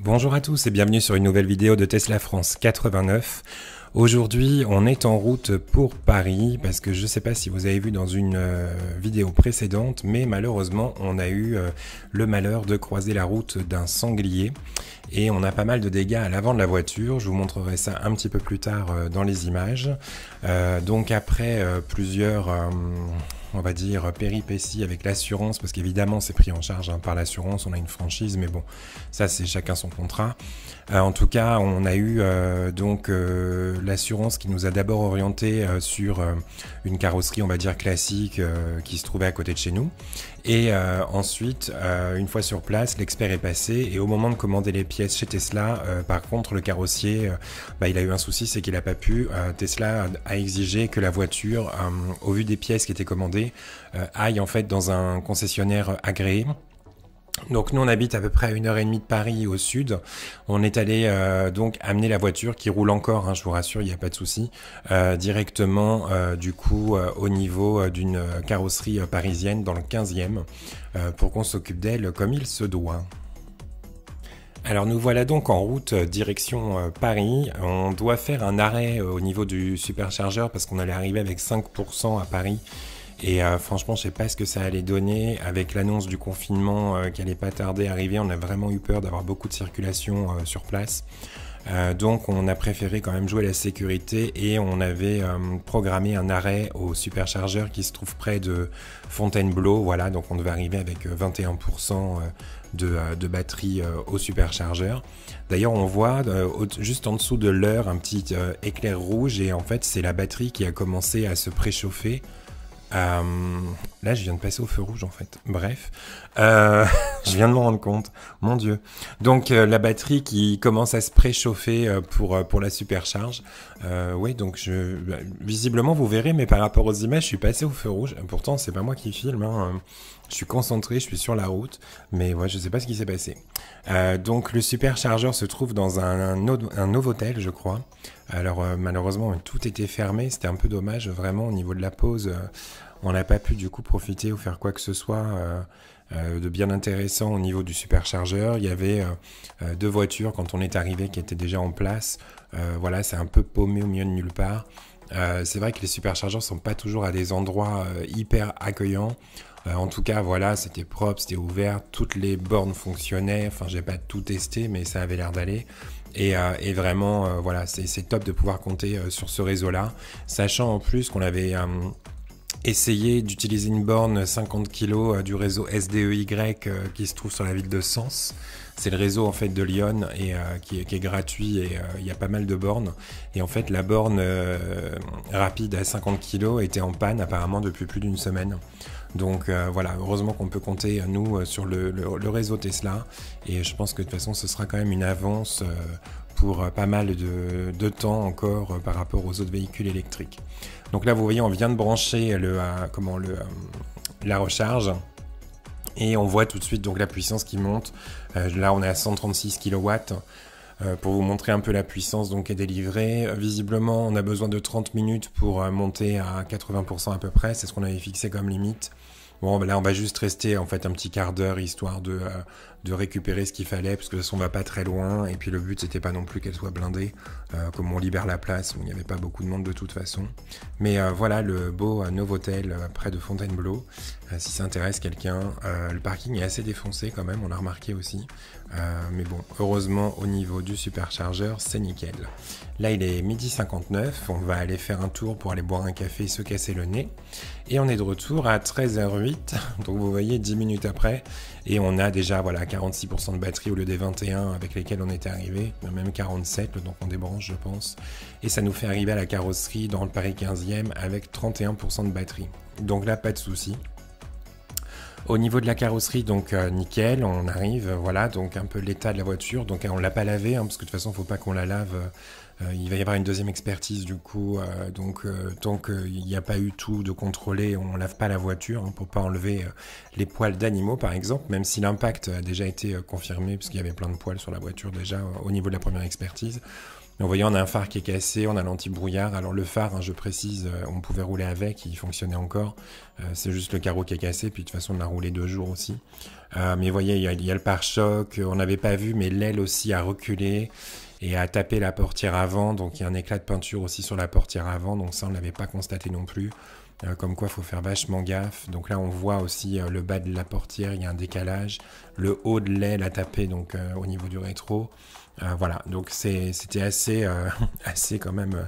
Bonjour à tous et bienvenue sur une nouvelle vidéo de Tesla France 89. Aujourd'hui, on est en route pour Paris parce que je ne sais pas si vous avez vu dans une vidéo précédente, mais malheureusement, on a eu le malheur de croiser la route d'un sanglier et on a pas mal de dégâts à l'avant de la voiture. Je vous montrerai ça un petit peu plus tard dans les images. Donc après plusieurs... on va dire péripéties avec l'assurance, parce qu'évidemment c'est pris en charge par l'assurance, on a une franchise, mais bon, ça c'est chacun son contrat. En tout cas, on a eu l'assurance qui nous a d'abord orienté sur une carrosserie, on va dire classique, qui se trouvait à côté de chez nous. Et ensuite, une fois sur place, l'expert est passé et au moment de commander les pièces chez Tesla, par contre, le carrossier, il a eu un souci, c'est qu'il n'a pas pu. Tesla a exigé que la voiture, au vu des pièces qui étaient commandées, aille en fait dans un concessionnaire agréé. Donc nous on habite à peu près à 1h30 de Paris au sud. On est allé donc amener la voiture qui roule encore, je vous rassure, il n'y a pas de souci, directement au niveau d'une carrosserie parisienne dans le 15e pour qu'on s'occupe d'elle comme il se doit. Alors nous voilà donc en route direction Paris. On doit faire un arrêt au niveau du superchargeur parce qu'on allait arriver avec 5% à Paris. Et franchement, je sais pas ce que ça allait donner avec l'annonce du confinement qui allait pas tarder à arriver. On a vraiment eu peur d'avoir beaucoup de circulation sur place. Donc on a préféré quand même jouer la sécurité et on avait programmé un arrêt au superchargeur qui se trouve près de Fontainebleau. Voilà, donc on devait arriver avec 21% de batterie au superchargeur. D'ailleurs on voit juste en dessous de l'heure un petit éclair rouge et en fait c'est la batterie qui a commencé à se préchauffer. Là je viens de passer au feu rouge en fait, bref, je viens de m'en rendre compte, mon dieu. Donc la batterie qui commence à se préchauffer pour la supercharge. Oui, donc visiblement vous verrez, mais par rapport aux images je suis passé au feu rouge. Pourtant c'est pas moi qui filme, je suis concentré, je suis sur la route, mais ouais, je sais pas ce qui s'est passé. Donc le superchargeur se trouve dans un Novotel, je crois. Alors malheureusement tout était fermé, c'était un peu dommage vraiment au niveau de la pause. On n'a pas pu du coup profiter ou faire quoi que ce soit de bien intéressant au niveau du superchargeur. Il y avait deux voitures quand on est arrivé qui étaient déjà en place. Voilà, c'est un peu paumé au milieu de nulle part. C'est vrai que les superchargeurs sont pas toujours à des endroits hyper accueillants. En tout cas, voilà, c'était propre, c'était ouvert, toutes les bornes fonctionnaient. Enfin, j'ai pas tout testé, mais ça avait l'air d'aller. Et vraiment, voilà, c'est top de pouvoir compter sur ce réseau-là, sachant en plus qu'on avait essayé d'utiliser une borne 50 kg du réseau SDEY qui se trouve sur la ville de Sens. C'est le réseau en fait de Lyon et qui est gratuit et il y a pas mal de bornes. Et en fait, la borne rapide à 50 kg était en panne apparemment depuis plus d'une semaine. Donc voilà, heureusement qu'on peut compter nous sur le réseau Tesla et je pense que de toute façon ce sera quand même une avance pour pas mal de temps encore par rapport aux autres véhicules électriques. Donc là vous voyez on vient de brancher la recharge et on voit tout de suite donc la puissance qui monte. Là on est à 136 kW. Pour vous montrer un peu la puissance donc est délivrée. Visiblement on a besoin de 30 minutes pour monter à 80% à peu près, c'est ce qu'on avait fixé comme limite. Bon là on va juste rester en fait un petit quart d'heure histoire de récupérer ce qu'il fallait parce que de toute façon on va pas très loin et puis le but c'était pas non plus qu'elle soit blindée comme on libère la place où il n'y avait pas beaucoup de monde de toute façon. Mais voilà le beau Novotel près de Fontainebleau si ça intéresse quelqu'un. Le parking est assez défoncé quand même, on l'a remarqué aussi. Mais bon, heureusement au niveau du superchargeur c'est nickel. Là il est 12h59, on va aller faire un tour pour aller boire un café et se casser le nez. Et on est de retour à 13h08, donc vous voyez 10 minutes après. Et on a déjà voilà 46% de batterie au lieu des 21 avec lesquels on était arrivé, même 47, donc on débranche je pense. Et ça nous fait arriver à la carrosserie dans le Paris 15e avec 31% de batterie. Donc là pas de souci. Au niveau de la carrosserie, donc nickel, on arrive, voilà, donc un peu l'état de la voiture, donc on l'a pas lavé, parce que de toute façon, il ne faut pas qu'on la lave, il va y avoir une deuxième expertise du coup, donc tant qu'il n'y a pas eu tout de contrôlé, on lave pas la voiture pour pas enlever les poils d'animaux par exemple, même si l'impact a déjà été confirmé, parce qu'il y avait plein de poils sur la voiture déjà au niveau de la première expertise. Mais vous voyez, on a un phare qui est cassé, on a l'anti-brouillard. Alors le phare, hein, je précise, on pouvait rouler avec, il fonctionnait encore. C'est juste le carreau qui est cassé, puis de toute façon on l'a roulé 2 jours aussi. Mais vous voyez, il y a le pare-choc, on n'avait pas vu, mais l'aile aussi a reculé et a tapé la portière avant. Donc il y a un éclat de peinture aussi sur la portière avant, donc ça on ne l'avait pas constaté non plus. Comme quoi, il faut faire vachement gaffe. Donc là, on voit aussi le bas de la portière, il y a un décalage. Le haut de l'aile a tapé donc, au niveau du rétro. Voilà, donc c'était assez, assez quand même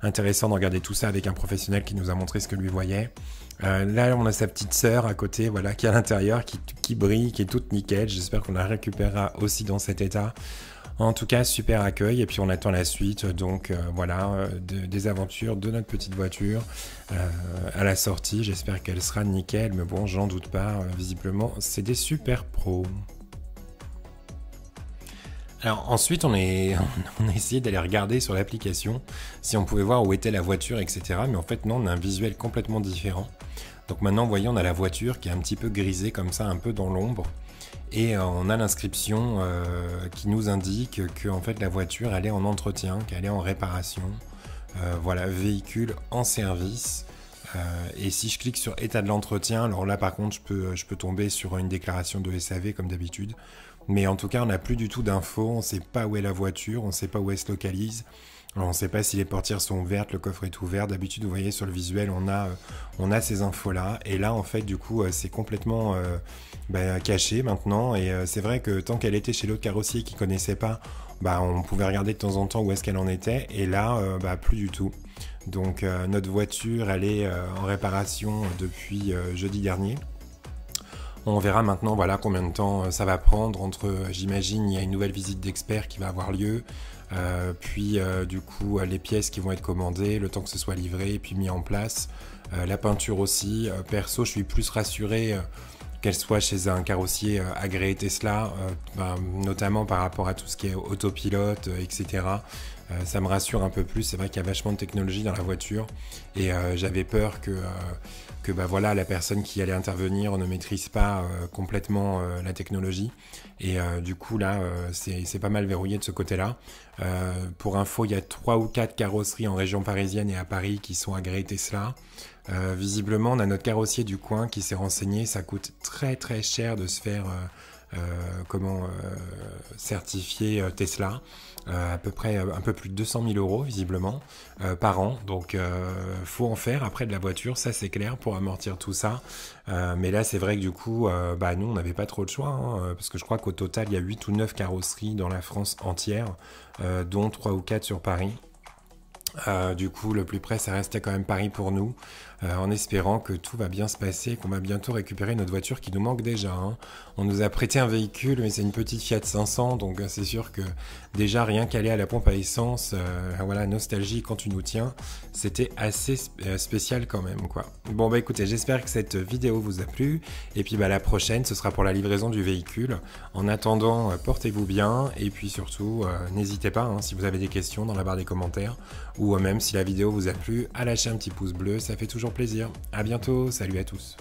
intéressant de regarder tout ça avec un professionnel qui nous a montré ce que lui voyait. Là, on a sa petite sœur à côté, voilà, qui est à l'intérieur, qui brille, qui est toute nickel. J'espère qu'on la récupérera aussi dans cet état. En tout cas, super accueil, et puis on attend la suite, donc voilà, des aventures de notre petite voiture à la sortie. J'espère qu'elle sera nickel, mais bon, j'en doute pas, visiblement, c'est des super pros. Alors ensuite, on a essayé d'aller regarder sur l'application si on pouvait voir où était la voiture, etc. Mais en fait, non, on a un visuel complètement différent. Donc maintenant, vous voyez, on a la voiture qui est un petit peu grisée comme ça, un peu dans l'ombre. Et on a l'inscription qui nous indique que en fait, la voiture, elle est en entretien, qu'elle est en réparation. Voilà, véhicule en service. Et si je clique sur état de l'entretien, alors là par contre je peux tomber sur une déclaration de SAV comme d'habitude. Mais en tout cas on n'a plus du tout d'infos, on ne sait pas où est la voiture, on ne sait pas où elle se localise. Alors, on ne sait pas si les portières sont ouvertes, le coffre est ouvert. D'habitude, vous voyez sur le visuel, on a ces infos-là. Et là, en fait, du coup, c'est complètement caché maintenant. Et c'est vrai que tant qu'elle était chez l'autre carrossier qui ne connaissait pas, on pouvait regarder de temps en temps où est-ce qu'elle en était. Et là, plus du tout. Donc, notre voiture, elle est en réparation depuis jeudi dernier. On verra maintenant voilà, combien de temps ça va prendre entre, j'imagine, il y a une nouvelle visite d'expert qui va avoir lieu, puis du coup les pièces qui vont être commandées, le temps que ce soit livré et puis mis en place, la peinture aussi. Perso, je suis plus rassuré qu'elle soit chez un carrossier agréé Tesla, notamment par rapport à tout ce qui est autopilote, etc. Ça me rassure un peu plus, c'est vrai qu'il y a vachement de technologie dans la voiture et j'avais peur que voilà, la personne qui allait intervenir ne maîtrise pas complètement la technologie et du coup là c'est pas mal verrouillé de ce côté-là. Pour info, il y a 3 ou 4 carrosseries en région parisienne et à Paris qui sont agréées Tesla. Visiblement on a notre carrossier du coin qui s'est renseigné, ça coûte très très cher de se faire certifier Tesla, à peu près un peu plus de 200 000 euros visiblement par an, donc faut en faire après de la voiture, ça c'est clair, pour amortir tout ça. Mais là c'est vrai que du coup nous on n'avait pas trop de choix, hein, parce que je crois qu'au total il y a 8 ou 9 carrosseries dans la France entière, dont 3 ou 4 sur Paris. Du coup, le plus près, ça restait quand même Paris pour nous, en espérant que tout va bien se passer, qu'on va bientôt récupérer notre voiture qui nous manque déjà. Hein. On nous a prêté un véhicule, mais c'est une petite Fiat 500, donc c'est sûr que déjà rien qu'aller à la pompe à essence, voilà, nostalgie quand tu nous tiens, c'était assez spécial quand même, quoi. Bon écoutez, j'espère que cette vidéo vous a plu, et puis la prochaine, ce sera pour la livraison du véhicule. En attendant, portez-vous bien, et puis surtout, n'hésitez pas, hein, si vous avez des questions dans la barre des commentaires, ou même si la vidéo vous a plu, à lâcher un petit pouce bleu, ça fait toujours plaisir. À bientôt, salut à tous.